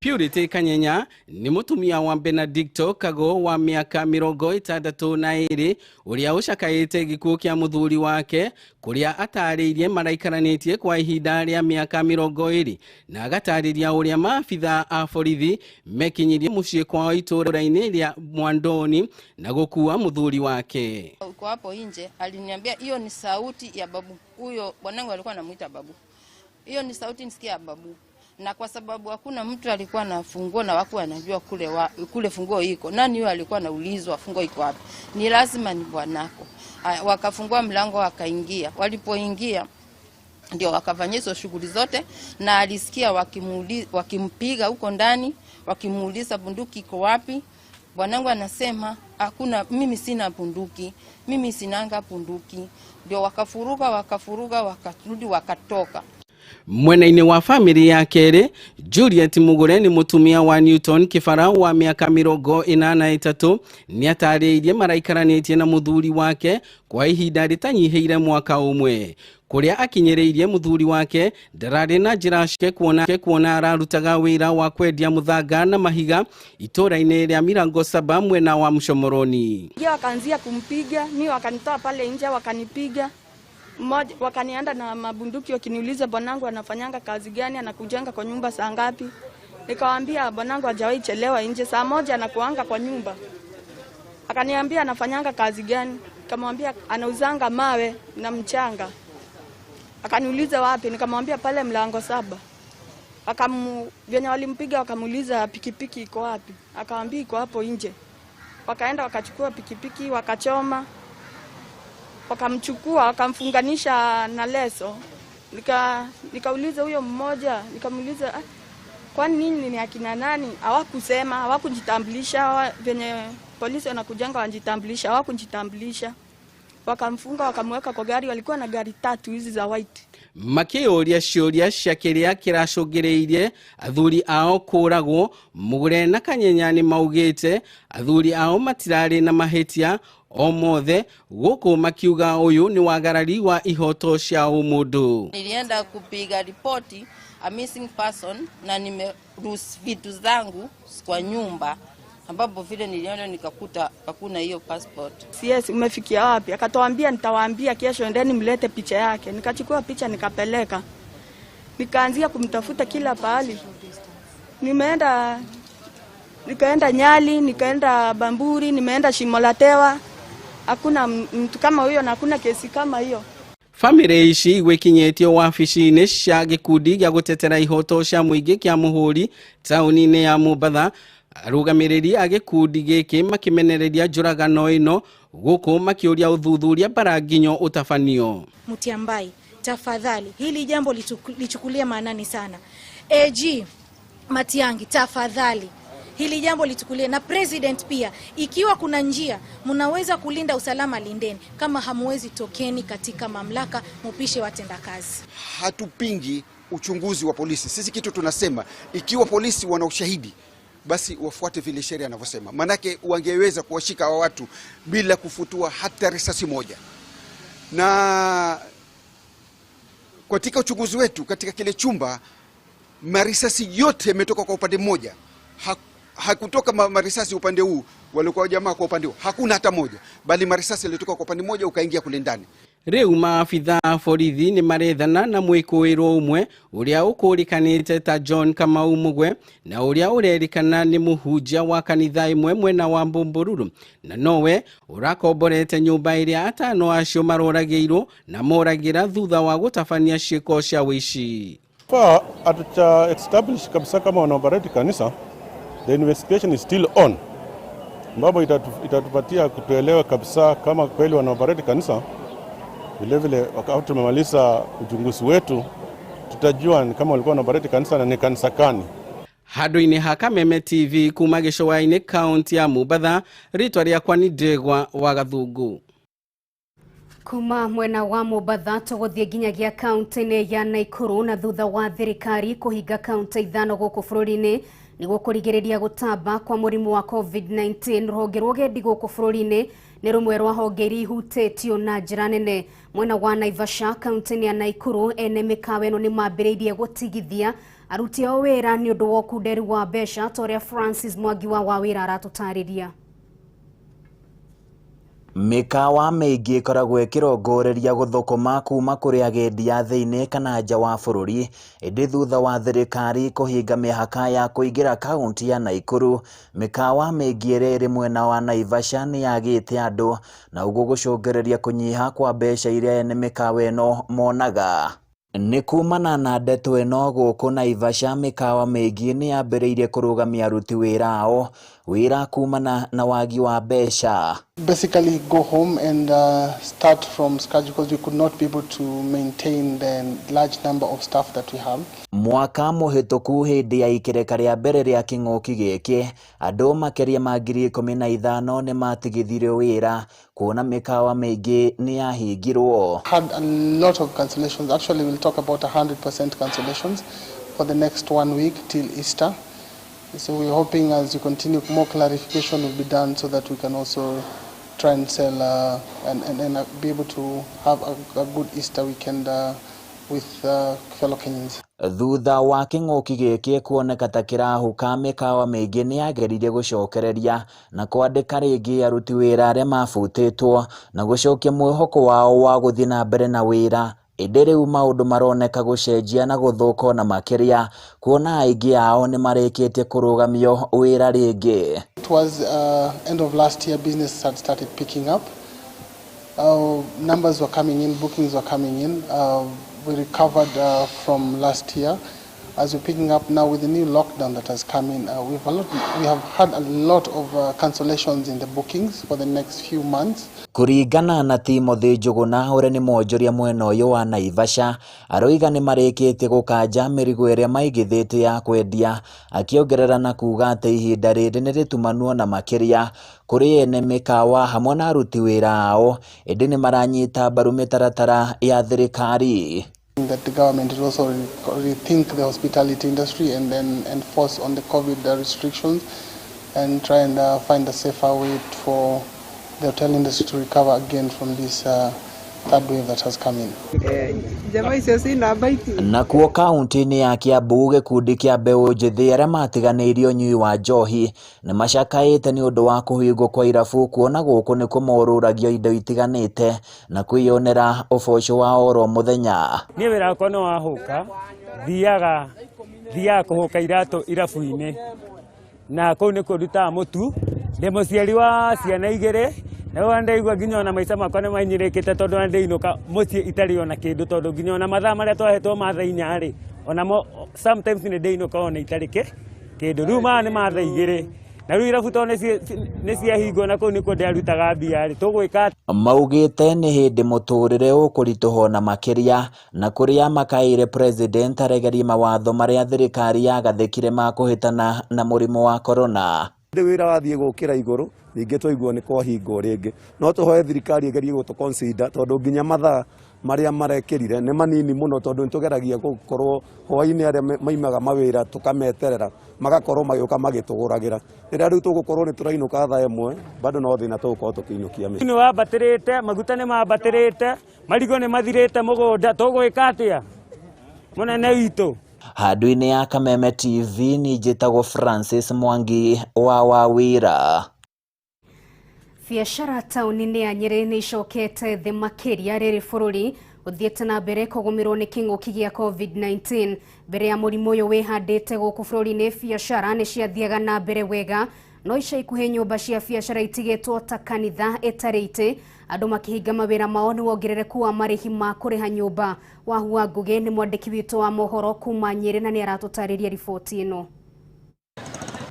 Purity Kanyenya ni mutumia wa Benedicto Kago wa miaka 62 uria ucakaĩte gĩkuũ kĩa mũthuri wake kuria atarĩirie maraikaranĩtie kwa ihinda rĩa miaka 20 na agatarĩria uria maabitha a borithi mekinyirie mũciĩ kwao itũra-inĩ rĩa Mwandoni na gũkua mũthuri wake. Uko hapo nje aliniambia hiyo ni sauti ya babu. Huyo bwanangu alikuwa anamuita babu. Hiyo ni sauti nisikia ya babu. Na kwa sababu hakuna mtu alikuwa na funguo na wako anajua kule funguo iko. Nani huyo alikuwa anaulizwa funguo iko wapi? Ni lazima ni bwanako. Wakafungua mlango wakaingia. Walipoingia ndio wakafanya hizo shughuli zote na alisikia wakimpiga huko ndani, wakimuuliza bunduki iko wapi? Bwanangu anasema hakuna, mimi sina bunduki. Mimi sinanga bunduki. Ndio wakafuruga wakarudi wakatoka. Mwena-inĩ wa family ya kerĩ Juliet Mugure ni mutumia wa Newton Kĩbara wa miaka 83 nĩ atarĩirie maraikaranĩtie na mũthuri wake kwa ihinda rĩtanyihĩire mwaka ũmwe. Kuria akinyĩrĩirie mũthuri wake ndararĩ na njĩra ciake kuona ararutaga wĩra wa kwendia mũthanga na mahiga itũra-inĩ rĩa Mirango Saba mwena wa Mshomoroni. Wakaanzia kumpiga, mimi wakanitoa pale nje wakanipiga. Mmoja wakanianda na mabunduki wakiniuliza bwanangu anafanyanga kazi gani, anakujanga kwa nyumba saa ngapi. Nikawaambia bwanangu hajawahi chelewa nje, saa 1 anakuanga kwa nyumba. Akaniambia anafanyanga kazi gani? Nikamwambia anauzanga mawe na mchanga. Akaniuliza wapi? Nikamwambia pale Mlango Saba. Vyenye walimpiga wakamuuliza pikipiki iko wapi? Akawaambia iko hapo nje. Wakaenda wakachukua pikipiki wakachoma. Wakamchukua wakamfunganisha na leso. Nikauliza huyo mmoja, nikamuuliza kwani nini ni akina nani? Hawakusema, hawakujitambulisha. Venye polisi wanakujanga wajitambulisha, hawakujitambulisha. Wakamfunga wakamweka kwa gari, walikuwa na gari 3 hizi za white. Makĩũria ciũria cia kĩrĩa kĩracũngĩrĩirie athuri ao kũragwo. Mugure na Kanyenya nĩ maugĩte athuri ao matirarĩ na mahĩtia o mothe, gũkũ makiuga ũyũ nĩ wagarari wa ihoto cia ũmũndũ. Nilienda kupiga ripoti a missing person na nimeruhusu vitu zangu kwa nyumba. ambapo vile niliona nikakuta hakuna hiyo passport. Yes, umefikia wapi? Akatuambia nitawaambia kesho, endeni mlete picha yake. Nikachukua picha nikapeleka. Nikaanzia kumtafuta kila pahali. Nikaenda Nyali, nikaenda Bamburi, nimeenda Shimolatewa. Hakuna mtu kama huyo na hakuna kesi kama hiyo. Family ici igwikinyetio wabici-inĩ cia gĩkundi gĩa gũtetera ihoto cia mũingĩ kĩa Mũhũri taũni-inĩ ya Mombatha. Arũgamĩrĩri a gĩkundi gĩkĩ makimenereria njũragano ĩno gũkũ makĩũria ũthuthuria bara nginyo ũtabanio. Mutiambai, tafadhali hili jambo lichukulia maanani sana. AG Matiangi, tafadhali hili jambo litukulie, na president pia, ikiwa kuna njia mnaweza kulinda usalama lindeni, kama hamuwezi tokeni katika mamlaka mupishe watendakazi. Hatupingi uchunguzi wa polisi. Sisi kitu tunasema, ikiwa polisi wana ushahidi basi wafuate vile sheria inavyosema. Manake wangeweza kuwashika hawa watu bila kufutua hata risasi moja. Na katika uchunguzi wetu katika kile chumba, marisasi yote yametoka kwa upande mmoja. Hakutoka marisasi upande huu walikuwa jamaa kwa upande huu. Hakuna hata moja, bali marisasi yalitoka kwa upande mmoja ukaingia kule ndani. Rĩu maabitha borithi nĩ marethana na mwĩkũĩrwo ũmwe ũrĩa ũkũrĩkanĩte ta John Kamau Mugwe na ũrĩa ũrerĩkana nĩ mũhunjia wa kanitha ĩmwe mwena wa Mbũmbũruru, na nowe ũrakomborete nyũmba ĩrĩa atano acio maroragĩirwo na moragĩra thutha wa gũtabania ciĩko cia wĩici. Atucha establish kabisa kama wanaoperate kanisa. The investigation is still on. Mbabo itatupatia kutuelewa kabisa kama kweli wanaoperate kanisa. Vile wakati tumemaliza uchunguzi wetu tutajua kama walikuwa wanaoperate kanisa na ni kanisa gani. Handũ-inĩ ha Kameme TV kuma gĩcũa-inĩ kaunti ya Mombatha, rĩtwa rĩakwa nĩ Ndegwa wa Gathungu. Kuma mwena wa Mombatha tũgũthiĩ nginyagia kaunti-inĩ ya Naikuru, na thutha wa thirikari kũhinga kaunti 5 gũkũ bũrũri-inĩ nĩguo kũrigĩrĩria gũtamba kwa mũrimũ wa COVID-19, rũhonge rwa ũgendi gũkũ bũrũri-inĩ nĩ rũmwe rwa honge iria ihutĩtio na njĩra nene. Mwena wa Naivasha, kaunti-inĩ ya Naikuru, ene mĩkawa ĩno nĩ mambĩrĩirie gũtigithia aruti ao wĩra nĩ ũndũ wa ũkunderu wa mbeca, ta ũrĩa Francis Mwangi wa wĩra aratũtarĩria. Mĩkawa mĩingĩ ĩkoragwo ĩkĩrongoreria gũthũkũma kuma kũrĩ agendi a thĩinĩ kana nja wa bũrũri, ĩndĩ thutha wa thirikari kũhinga mĩhaka ya kũingĩra kaunti ya Naikuru, mĩkawa mĩingĩ ĩrĩ mwena wa Naivasha nĩ yagĩte andũ, na ũguo gũcũngĩrĩria kũnyiha kwa mbeca iria ene mĩkawa ĩno monaga. Nĩ kumana na ndeto ĩno gũkũ Naivasha, mĩkawa mĩingĩ nĩ yambĩrĩirie kũrũgamia aruti wĩra ao, wĩra kumana na wagi wa mbeca. Basically go home and start from scratch because we could not be able to maintain the large number of staff that we have. Mwaka mũhĩtũku hĩndĩ ya ikereka rĩa mbere rĩa kĩng'ũki gĩkĩ, andũ makĩria ma 15,000 nĩ matigithirio wĩra, kuona mĩkawa mĩingĩ nĩ yahingirwo. Had a lot of cancellations. Actually we'll talk about 100% cancellations for the next 1 week till Easter. So we're hoping as you continue, more clarification will be done so that we can also try and sell and be able to have a good Easter weekend with fellow Kenyans. Thutha wa kĩng'ũki gĩkĩ kuoneka ta kĩrahuka, mĩkawa mĩingĩ nĩ yageririe gũcokereria na kwandĩka rĩngĩ aruti wĩra arĩa mabutĩtwo na gũcokia mwĩhoko wao wa gũthiĩ na mbere na wĩra. Ĩndĩ rĩu maũndũ maroneka gũcenjia na gũthũka na makĩria, kuona aingĩ ao nĩ marĩkĩtie kũrũgamio wĩra rĩngĩ. It was end of last year business had started picking up. Numbers were coming in, bookings were coming in. We recovered from last year. As we're picking up now with the new lockdown that has come in, we have had a lot of cancellations in the bookings for the next few months. Kũringana na Timothy Njuguna, ũrĩa nĩ mwonjoria mwena ũyũ wa Naivasha, aroiga nĩ marĩkĩtie gũkanja mĩrigo ĩrĩa maigithĩte ya kwendia, akĩongerera na kuuga atĩ ihinda rĩrĩ nĩ rĩtumanu na makĩria kũrĩ ene mĩkawa hamwe na aruti wĩra ao, ĩndĩ nĩ maranyita mbaru mĩtaratara ya thirikari. That the government will also rethink the hospitality industry and then enforce on the COVID restrictions and try and find a safer way for the hotel industry to recover again from this third wave that has come in. Nakuo kaunti-inĩ ya Kiambu gĩkundi kĩa mbeũ njĩthĩ arĩa matiganĩirio ũnyui wa njohi nĩ macakaĩte nĩ ũndũ wa kũhingwo kwa irabu kuona gũkũ nĩ kũmorũragio indo itiganĩte na kwĩyonera ũboco wa oro mũthenya. Niĩ wĩra wakwa nĩ wahũka thiaga kũhũka iratũ irabu-inĩ na kũu nĩ kũrutaga mũtu ndĩ mũciari wa ciana igĩrĩ. Na ndaigua nginya ona maica makwa nĩ mainyĩrĩkĩte tondũ ndĩinũka mũciĩ itarĩ ona kĩndũ tondũ nginya ona mathaa marĩa twahetwo mathaa 4 onamo sometimes nĩ ndĩinũka ona itarĩ kĩndũ. Rĩu maya nĩ mathaa 2 na rĩu irabu tondũ nĩ ciahingwo na kũu nĩkuo ndĩarutaga mbia tũgwĩka. Maugĩte nĩ hĩndĩ mũtũrĩre ũkũritũha na makĩria na kũrĩa makaĩire president aregerie mawatho marĩa thirikari yagathĩkire ma kũhĩtana na mũrimũ wa corona. Ndĩ wĩra wathiĩ gũkĩra igũrũ ningĩ twaiguo nĩ kwahingwo rĩngĩ no tũhoe thirikari ĩgerie gũtũ consider tondũ nginya mathaa marĩa marekĩrire nĩ manini mũno tondũ nĩtũgeragia gũkorwo hwaĩ-inĩ arĩa maimaga mawĩra tũkameterera magakorwo magĩũka magĩtũgũragĩra rĩrĩa rĩu tũgũkorwo nĩ tũrainũka thaa 1 bado no thĩna tũgũkorwo tũkĩinũkia mĩciĩ. Nĩ wambatĩrĩte maguta nĩ mambatĩrĩte marigũ nĩ mathirĩte mũgũnda tũgwĩka atĩa mũnene witũ. Handũ-inĩ ya Kameme TV nĩ njĩtagwo Francis Mwangi wa Wawira. Biacara taũni-inĩ ya Nyeri nĩ icokete thĩ makĩria rĩrĩ bũrũri ũthiĩte na mbere kũgũmĩrwo nĩ kĩng'ũki gĩa COVID-19. Mbere ya mũrimũ ũyũ wĩhandĩte gũkũ bũrũri-inĩ, biacara nĩ ciathiaga na mbere wega, no ica ikuhĩ nyũmba cia biacara itigĩtwo ta kanitha ĩtarĩ itĩ, andũ makĩhinga mawĩra mao nĩ wongerereku wa marĩhi ma kũrĩha nyũmba. Wahua Ngugi nĩ mwandĩki witũ wa mohoro kuma Nyeri na nĩ aratũtarĩria riboti ĩno.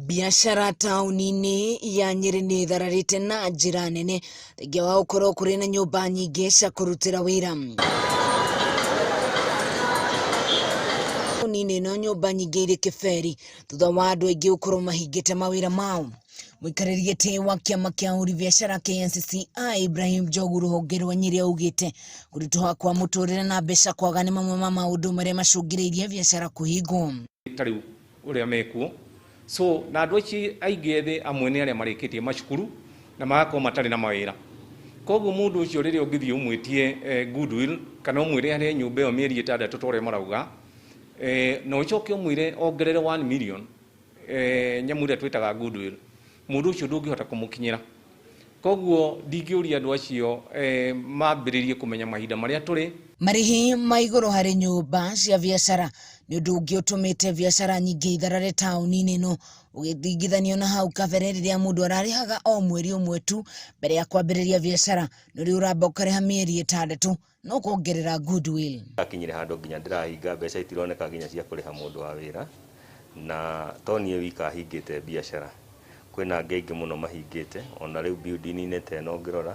Biashara taũni-inĩ ya Nyeri nĩ ithararĩte na njĩra nene thengia wa gũkorwo kũrĩ na nyũmba nyingĩ cia kũrutĩra wĩra. Taũni-inĩ ĩno nyũmba nyingĩ irĩ kĩberi thutha wa andũ aingĩ gũkorwo mahingĩte mawĩra mao. Mũikarĩri gĩtĩ wa kĩama kĩa ahũri biacara KNCCI Ibrahim Njogu rũhonge rwa Nyeri augĩte kũritũha kwa mũtũrĩre na mbeca kwaga nĩ mamwe ma maũndũ marĩa macũngĩrĩirie biacara kũhingwo. Tarĩu ũrĩa mekuo so na andũ aingĩ ethĩ amwe nĩ arĩa marĩkĩtie macukuru na magakorwo matarĩ na mawĩra. Koguo mũndũ ũcio rĩrĩa ũngĩthiĩ ũmwĩtie goodwill kana ũmwĩre harĩ nyũmba ĩyo mĩeri 6 torĩa marauga na ũcoke ũmwĩre ongerere 1 million nyamũ ĩrĩa twĩtaga goodwill, mũndũ ũcio ndũngĩhota kũmũkinyĩra. Koguo ndingĩũria andũ acio mambĩrĩrie kũmenya mahinda marĩa tũrĩ. Marĩhi ma igũrũ harĩ nyũmba cia biacara nĩ ũndũ ũngĩ ũtũmĩte biacara nyingĩ itharare taũni-inĩ ĩno ũgĩthingithanio na hau kabere rĩrĩa mũndũ ararĩhaga o mweri ũmwe tu mbere ya kwambĩrĩria biacara, no rĩu ũramba ũkarĩha mĩeri 6 no kuongerera goodwill. Akinyire handũ nginya ndĩrahinga mbeca itironeka nginya cia kũrĩha mũndũ wa wĩra na toni wika hingĩte biacara. Kwĩna angĩ aingĩ mũno mahingĩte ona rĩu building-inĩ ta ĩno ngĩrora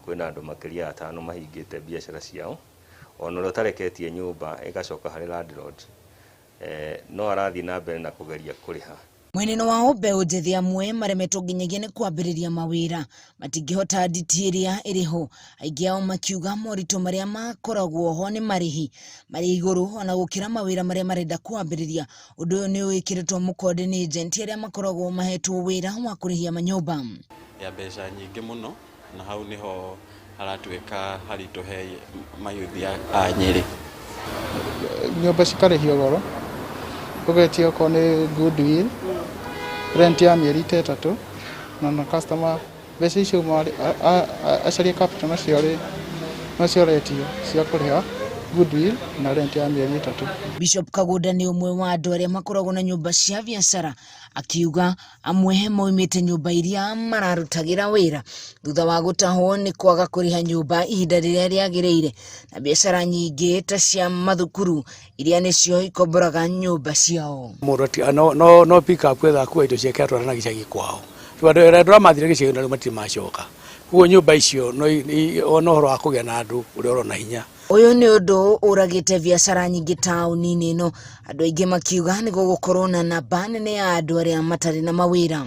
kwĩna andũ makĩria ya 5 mahingĩte biacara ciao ona ũrĩa ũtareketie nyũmba ĩgacoka harĩ landlord no arathiĩ na mbere na kũgeria kũrĩha. Mwena wao mbeũ njĩthĩ amwe maremetwo nginyagia nĩ kwambĩrĩria mawĩra matingĩhota nditi ĩrĩa ĩrĩ ho, aingĩ ao makiuga moritũ marĩa makoragwo ho nĩ marĩhi marĩ igũrũ ona gũkĩra mawĩra marĩa marenda kwambĩrĩria. Ũndũ ũyũ nĩ wĩkĩrĩtwo mũkonde nĩ agent arĩa makoragwo mahetwo wĩra wa kũrĩhia manyũmba ya mbeca nyingĩ mũno, na hau niho haratuĩka haritũhe mayuthi a Nyeri. Nyũmba cikarĩhio goro ũgetia okorwo nĩ goodwill rent ya mĩeri 3 na customer mbeca icio acaria capital nacio retio cia kũrĩha goodwill na rent ya mĩeri 3. Bishop Kaguda nĩ ũmwe wa andũ arĩa makoragwo na nyũmba cia biacara, akiuga amwe moimĩte nyũmba iria mararutagĩra wĩra thutha wa gũtahwo nĩ kwaga kũrĩha nyũmba ihinda rĩrĩa rĩagĩrĩire, na biacara nyingĩ ta cia mathukuru iria nĩcio ikomboraga nyũmba ciao. Mũndũ no pick up kwetha kuwa indo ciake atwara na gĩcagi kwao, rĩu andũ mathire gĩcagi na matirĩ macoka, koguo nyũmba icio no ũhoro wa kũgĩa na andũ ũrĩa ũrona hinya. Ũyũ nĩ ũndũ ũragĩte biacara nyingĩ taũni-inĩ ĩno, andũ aingĩ makiuga nĩ gũgũkorwo na namba nene ya andũ arĩa matarĩ na mawĩra.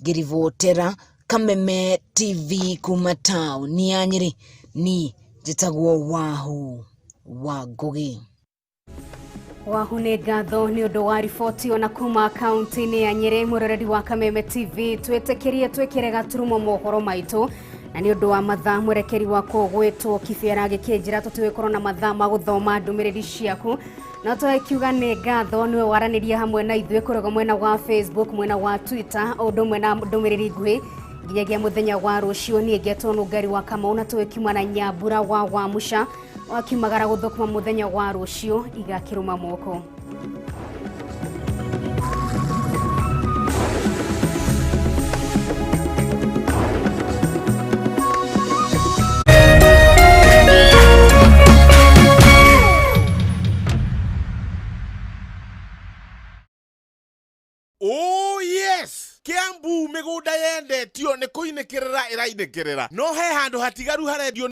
Ngĩribotera Kameme TV kuma taũni ya Nyeri, ni njĩtagwo Wahua Ngugi. Wahu nĩ ngatho nĩ ũndũ wa riboti ona kuma kaunti-inĩ ya Nyeri. Mũroreri wa Kameme TV twĩtĩkĩrie twĩkĩre gaturumo mohoro maitũ na nĩ ũndũ wa mathaa mwerekeri wa kũgwĩtwo kĩbera gĩkĩnjĩra tũtiwe korona mathaa ma gũthoma ndũmĩrĩri ciaku na tũkiuga nĩ ngatho nĩwe waranĩria hamwe na ithuĩ kũrega mwena wa Facebook mwena wa Twitter ũndũ ũmwe na ndũmĩrĩri nguhĩ nginyagia mũthenya wa rũciũ niĩ ngetwo Nungari wa Kamau na tũkiuma na Nyambura wa Musha wakimagara gũthũkuma mũthenya wa rũciũ igakĩrũma moko. Oh yes! Kiambu migunda yendetio nĩ kũinĩkĩrĩra ĩrainĩkĩrĩra no he handũ hatigaru harendio